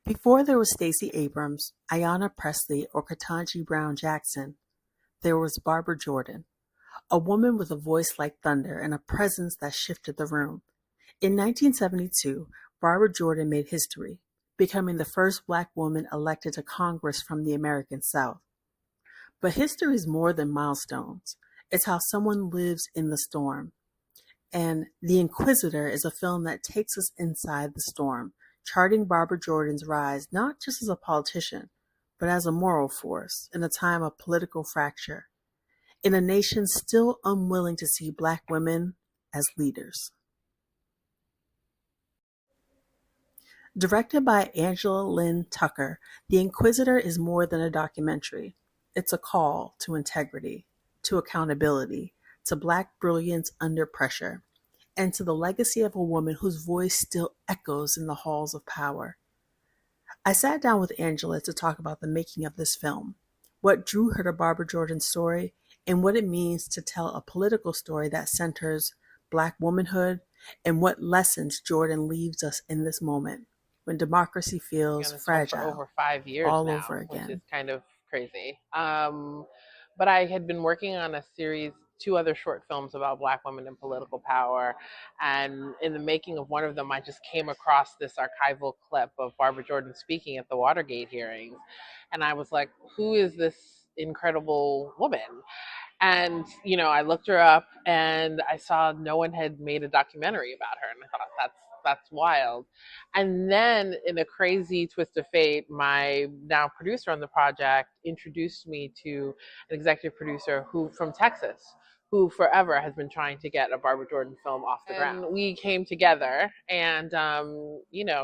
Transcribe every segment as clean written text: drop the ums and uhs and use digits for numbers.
Before there was Stacey Abrams, Ayanna Pressley, or Ketanji Brown Jackson, there was Barbara Jordan, a woman with a voice like thunder and a presence that shifted the room. In 1972, Barbara Jordan made history, becoming the first Black woman elected to Congress from the American South. But history is more than milestones. It's how someone lives in the storm. And The Inquisitor is a film that takes us inside the storm, charting Barbara Jordan's rise not just as a politician, but as a moral force in a time of political fracture, in a nation still unwilling to see Black women as leaders. Directed by Angela Lynn Tucker, The Inquisitor is more than a documentary. It's a call to integrity, to accountability, to Black brilliance under pressure, and to the legacy of a woman whose voice still echoes in the halls of power. I sat down with Angela to talk about the making of this film, what drew her to Barbara Jordan's story, and what it means to tell a political story that centers Black womanhood, and what lessons Jordan leaves us in this moment when democracy feels fragile for over 5 years all now, over again. which is kind of crazy. But I had been working on a series, 2 other short films about Black women and political power. And in the making of one of them, I just came across this archival clip of Barbara Jordan speaking at the Watergate hearings. And I was like, who is this incredible woman? And, I looked her up and I saw no one had made a documentary about her. And I thought, that's wild. And then in a crazy twist of fate, my now producer on the project introduced me to an executive producer from Texas, who forever has been trying to get a Barbara Jordan film off the ground. And we came together and,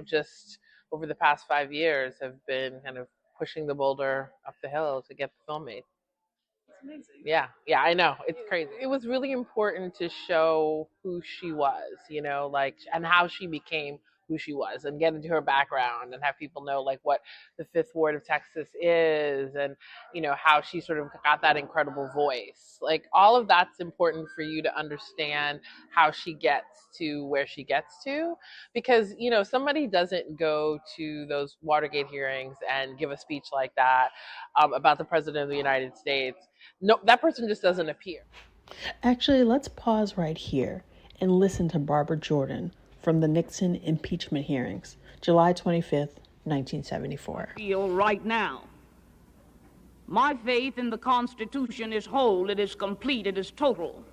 just over the past 5 years have been kind of pushing the boulder up the hill to get the film made. Amazing. Yeah, I know. It's crazy. It was really important to show who she was, and how she became who she was, and get into her background and have people know what the Fifth Ward of Texas is, and how she sort of got that incredible voice. All of that's important for you to understand how she gets to where she gets to, because somebody doesn't go to those Watergate hearings and give a speech like that about the President of the United States. No, that person just doesn't appear. Actually, let's pause right here and listen to Barbara Jordan from the Nixon impeachment hearings, July 25th, 1974. I feel right now. My faith in the Constitution is whole, it is complete, it is total.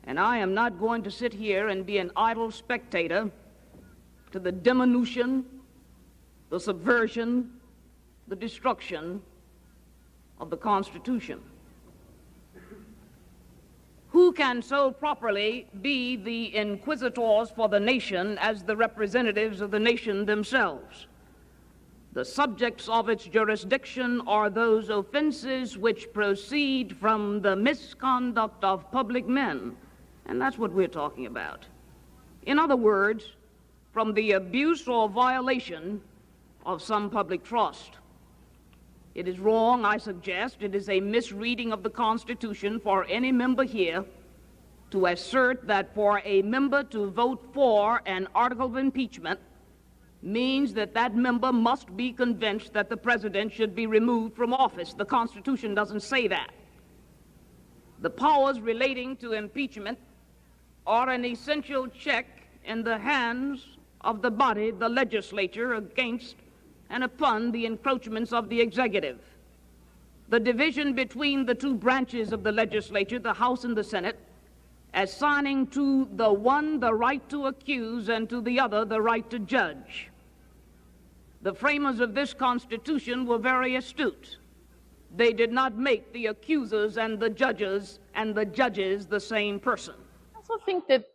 And I am not going to sit here and be an idle spectator to the diminution, the subversion, the destruction of the Constitution. Who can so properly be the inquisitors for the nation as the representatives of the nation themselves? The subjects of its jurisdiction are those offenses which proceed from the misconduct of public men, and that's what we're talking about. In other words, from the abuse or violation of some public trust. It is wrong, I suggest, it is a misreading of the Constitution for any member here to assert that for a member to vote for an article of impeachment means that that member must be convinced that the president should be removed from office. The Constitution doesn't say that. The powers relating to impeachment are an essential check in the hands of the body, the legislature, against and upon the encroachments of the executive. The division between the two branches of the legislature, the House and the Senate, assigning to the one the right to accuse and to the other the right to judge. The framers of this Constitution were very astute. They did not make the accusers and the judges the same person. I also think that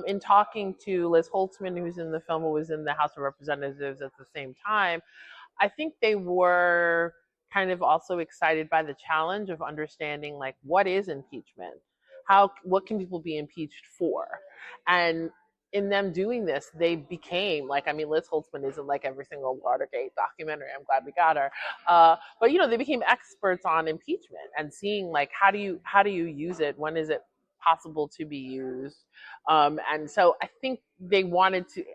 in talking to Liz Holtzman, who's in the film, who was in the House of Representatives at the same time, I think they were kind of also excited by the challenge of understanding what is impeachment? What can people be impeached for? And in them doing this, they became Liz Holtzman isn't every single Watergate documentary. I'm glad we got her. But they became experts on impeachment and seeing how do you use it? When is it possible to be used. And so I think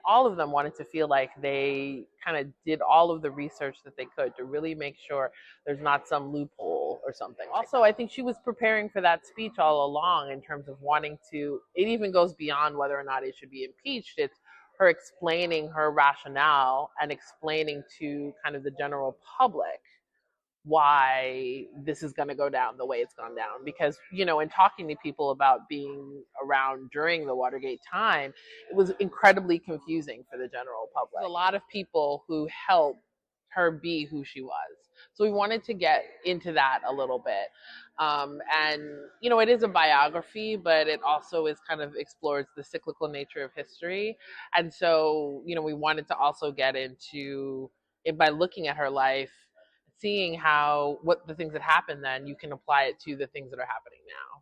all of them wanted to feel like they kind of did all of the research that they could to really make sure there's not some loophole or something. Also, I think she was preparing for that speech all along in terms of wanting to, it even goes beyond whether or not it should be impeached. It's her explaining her rationale and explaining to kind of the general public why this is going to go down the way it's gone down. Because, in talking to people about being around during the Watergate time, it was incredibly confusing for the general public. There's a lot of people who helped her be who she was. So we wanted to get into that a little bit. And, it is a biography, but it also is kind of explores the cyclical nature of history. And so, we wanted to also get into it by looking at her life, seeing what the things that happened then, you can apply it to the things that are happening now.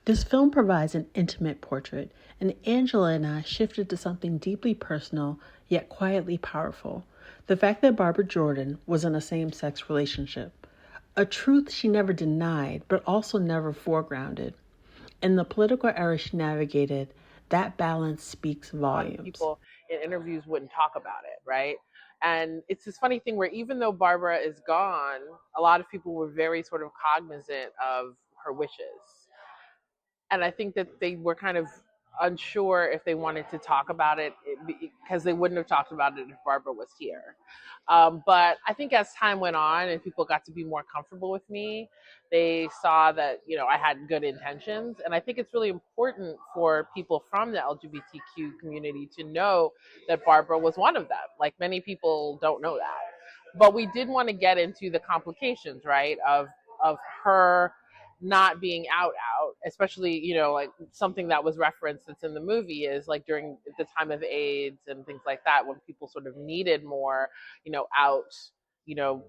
This film provides an intimate portrait, and Angela and I shifted to something deeply personal, yet quietly powerful. The fact that Barbara Jordan was in a same-sex relationship. A truth she never denied, but also never foregrounded. In the political era she navigated, that balance speaks volumes. People in interviews wouldn't talk about it, right? And it's this funny thing where even though Barbara is gone, a lot of people were very sort of cognizant of her wishes. And I think that they were kind of unsure if they wanted to talk about it because they wouldn't have talked about it if Barbara was here. But I think as time went on and people got to be more comfortable with me, they saw that, I had good intentions. And I think it's really important for people from the LGBTQ community to know that Barbara was one of them. Like, many people don't know that. But we did want to get into the complications, right, of her not being out, especially, like something that was referenced that's in the movie is like during the time of AIDS and things like that, when people sort of needed more, out,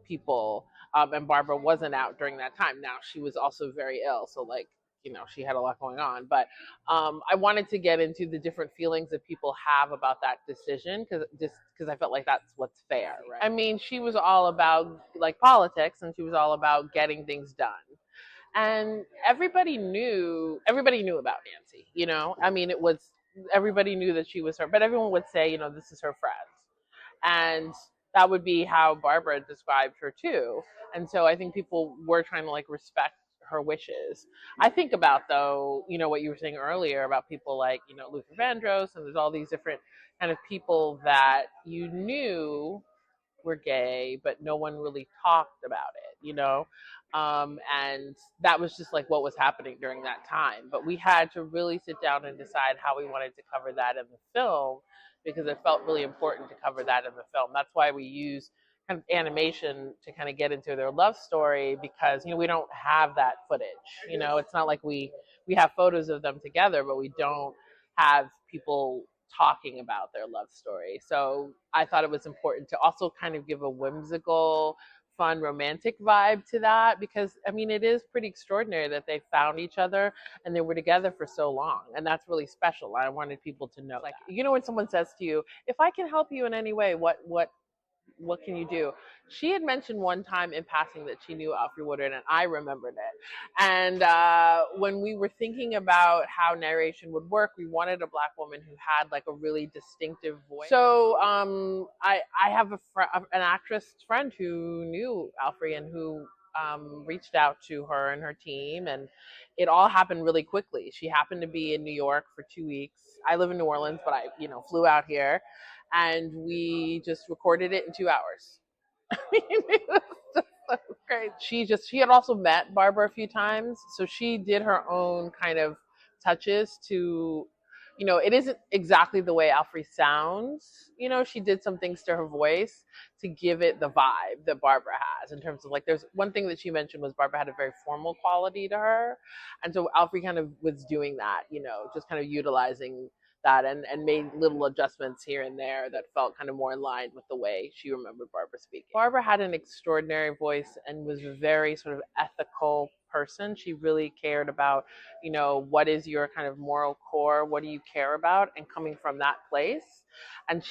people. And Barbara wasn't out during that time. Now, she was also very ill. So, like, she had a lot going on. But I wanted to get into the different feelings that people have about that decision because I felt like that's what's fair, right? I mean, she was all about like politics, and she was all about getting things done. And everybody knew about Nancy, I mean, everybody knew that she was her, but everyone would say, this is her friend. And that would be how Barbara described her too. And so I think people were trying to like respect her wishes. I think about, though, what you were saying earlier about people like, Luther Vandross, and there's all these different kind of people that you knew were gay, but no one really talked about it, and that was just like what was happening during that time. But we had to really sit down and decide how we wanted to cover that in the film, because it felt really important to cover that in the film. That's why we use kind of animation to kind of get into their love story, because we don't have that footage. It's not like we have photos of them together, but we don't have people talking about their love story. So I thought it was important to also kind of give a whimsical, fun, romantic vibe to that, because I mean, it is pretty extraordinary that they found each other and they were together for so long, and that's really special. I wanted people to know, like, when someone says to you, if I can help you in any way, what can you do? She had mentioned one time in passing that she knew Alfre Woodard, and I remembered it. And when we were thinking about how narration would work, we wanted a Black woman who had like a really distinctive voice. So I have an actress friend who knew Alfre and who reached out to her and her team, and it all happened really quickly. She happened to be in New York for 2 weeks. I live in New Orleans, but I flew out here, and we just recorded it in 2 hours. I mean, it was just so great. She had also met Barbara a few times, so she did her own kind of touches to, it isn't exactly the way Alfre sounds. She did some things to her voice to give it the vibe that Barbara has, in terms of like, there's one thing that she mentioned was Barbara had a very formal quality to her. And so Alfre kind of was doing that, just kind of utilizing that and made little adjustments here and there that felt kind of more in line with the way she remembered Barbara speaking. Barbara had an extraordinary voice and was a very sort of ethical person. She really cared about, what is your kind of moral core? What do you care about? And coming from that place. And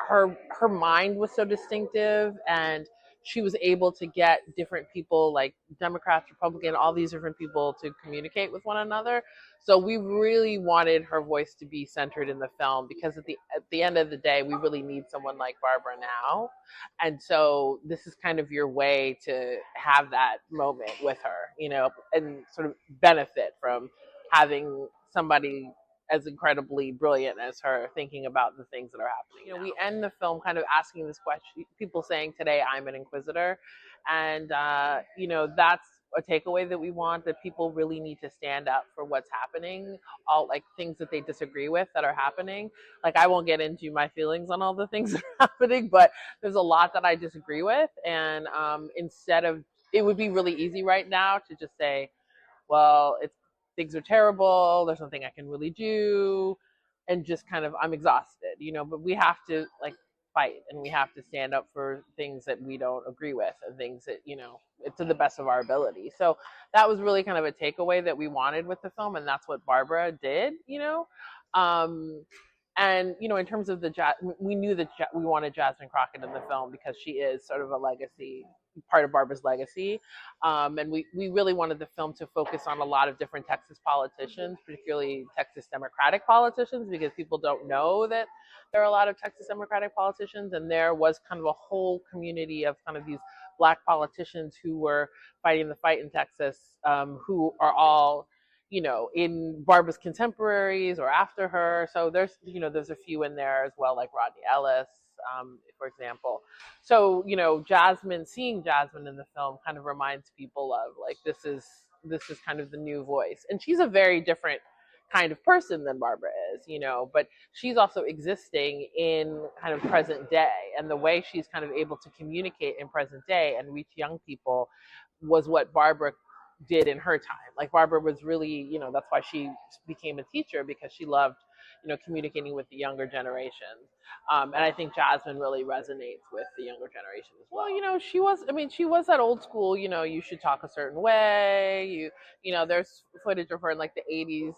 her mind was so distinctive, and she was able to get different people, like Democrats, Republican, all these different people to communicate with one another. So we really wanted her voice to be centered in the film, because at the end of the day, we really need someone like Barbara now. And so this is kind of your way to have that moment with her, and sort of benefit from having somebody as incredibly brilliant as her thinking about the things that are happening. We end the film kind of asking this question, people saying, today I'm an inquisitor. And, that's a takeaway that we want, that people really need to stand up for what's happening, all like things that they disagree with that are happening. Like, I won't get into my feelings on all the things that are happening, but there's a lot that I disagree with. And it would be really easy right now to just say, well, things are terrible, there's nothing I can really do, and just kind of, I'm exhausted, but we have to fight, and we have to stand up for things that we don't agree with, and things that, to the best of our ability. So that was really kind of a takeaway that we wanted with the film, and that's what Barbara did. And in terms of we knew that we wanted Jasmine Crockett in the film because she is sort of a legacy, part of Barbara's legacy. And we really wanted the film to focus on a lot of different Texas politicians, particularly Texas Democratic politicians, because people don't know that there are a lot of Texas Democratic politicians. And there was kind of a whole community of kind of these Black politicians who were fighting the fight in Texas, who are all in Barbara's contemporaries or after her. So there's a few in there as well, like Rodney Ellis, for example. So, seeing Jasmine in the film kind of reminds people of this is kind of the new voice. And she's a very different kind of person than Barbara is, but she's also existing in kind of present day. And the way she's kind of able to communicate in present day and reach young people was what Barbara did in her time. Like, Barbara was really, that's why she became a teacher, because she loved, communicating with the younger generation. And I think Jasmine really resonates with the younger generation as well. She was that old school, you should talk a certain way. There's footage of her in the 80s,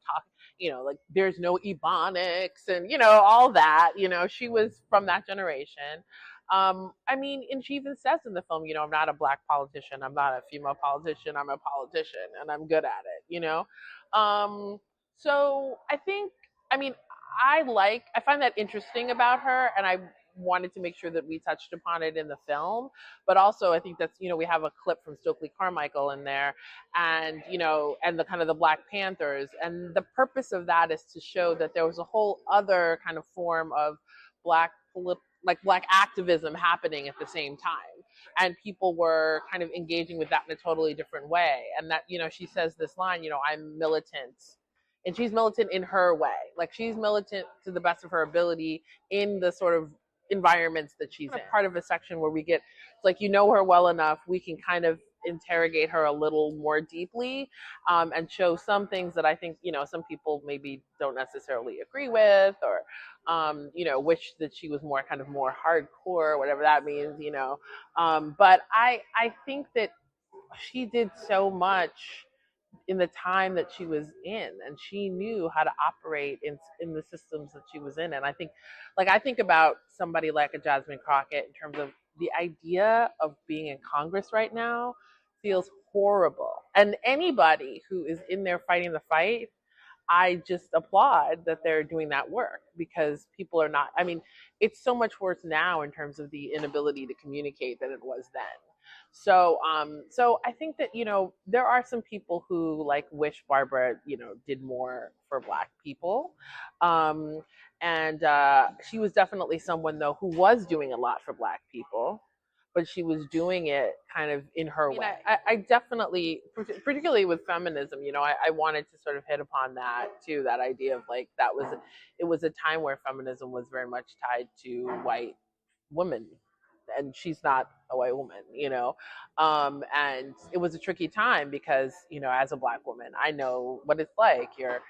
talk, there's no ebonics and, all that, she was from that generation. And she even says in the film, I'm not a Black politician, I'm not a female politician, I'm a politician, and I'm good at it, So I find that interesting about her, and I wanted to make sure that we touched upon it in the film. But also, I think that's, we have a clip from Stokely Carmichael in there, and, and the kind of the Black Panthers. And the purpose of that is to show that there was a whole other kind of form of Black activism happening at the same time. And people were kind of engaging with that in a totally different way. And that, she says this line, I'm militant. And she's militant in her way. She's militant to the best of her ability in the sort of environments that she's in. Part of a section where we get, it's her well enough, we can kind of interrogate her a little more deeply, and show some things that I think, some people maybe don't necessarily agree with, or, wish that she was more hardcore, whatever that means, but I think that she did so much in the time that she was in, and she knew how to operate in the systems that she was in. And I think about somebody like a Jasmine Crockett in terms of the idea of being in Congress right now feels horrible. And anybody who is in there fighting the fight, I just applaud that they're doing that work, because people are not, it's so much worse now in terms of the inability to communicate than it was then. So I think that, there are some people who wish Barbara, did more for Black people. And she was definitely someone, though, who was doing a lot for Black people, but she was doing it kind of in her way. I definitely, particularly with feminism, I wanted to sort of hit upon that too, that idea of it was a time where feminism was very much tied to white women, and she's not a white woman, and it was a tricky time because, as a Black woman, I know what it's like. You're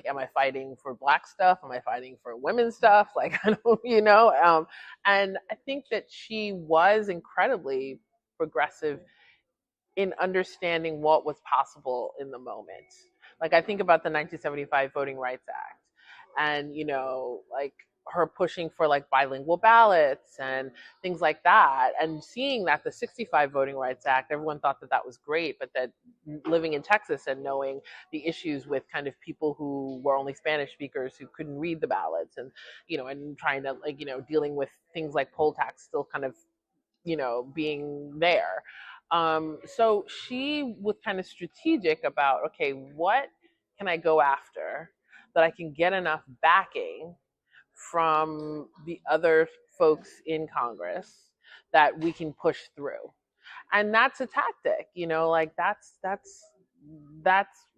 am I fighting for Black stuff? Am I fighting for women's stuff? I don't, and I think that she was incredibly progressive in understanding what was possible in the moment. I think about the 1975 Voting Rights Act, and, her pushing for like bilingual ballots and things like that, and seeing that the 65 Voting Rights Act, everyone thought that that was great, but that living in Texas and knowing the issues with kind of people who were only Spanish speakers who couldn't read the ballots, and and trying to, like, dealing with things like poll tax still kind of being there. So she was kind of strategic about, okay, what can I go after that I can get enough backing from the other folks in Congress that we can push through. And that's a tactic, like that's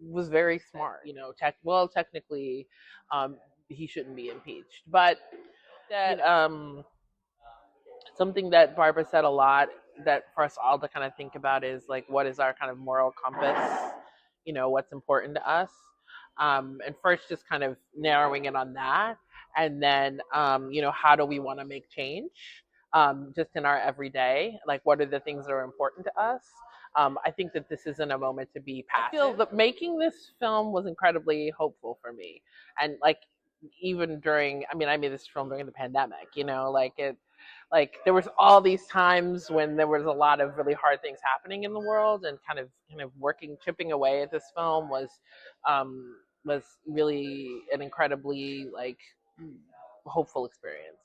was very smart, technically, he shouldn't be impeached, but that something that Barbara said a lot that for us all to kind of think about is like, what is our kind of moral compass? What's important to us? And first, just kind of narrowing it on that, and then how do we want to make change? Just in our everyday, like, what are the things that are important to us? I think that this isn't a moment to be passive. I feel that making this film was incredibly hopeful for me, and like even during, I mean, I made this film during the pandemic. Like there was all these times when there was a lot of really hard things happening in the world, and kind of working, chipping away at this film was really an incredibly like hopeful experience.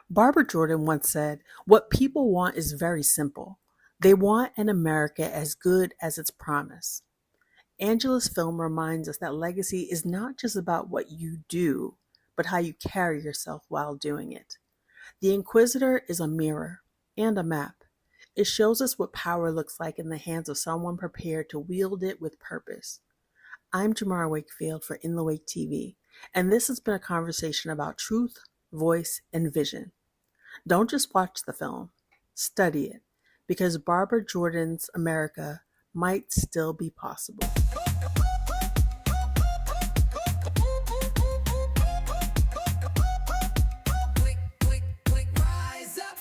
Barbara Jordan once said, "What people want is very simple. They want an America as good as its promise." Angela's film reminds us that legacy is not just about what you do, but how you carry yourself while doing it. The Inquisitor is a mirror and a map. It shows us what power looks like in the hands of someone prepared to wield it with purpose. I'm Jamara Wakefield for In the Wake TV, and this has been a conversation about truth, voice, and vision. Don't just watch the film, study it, because Barbara Jordan's America might still be possible.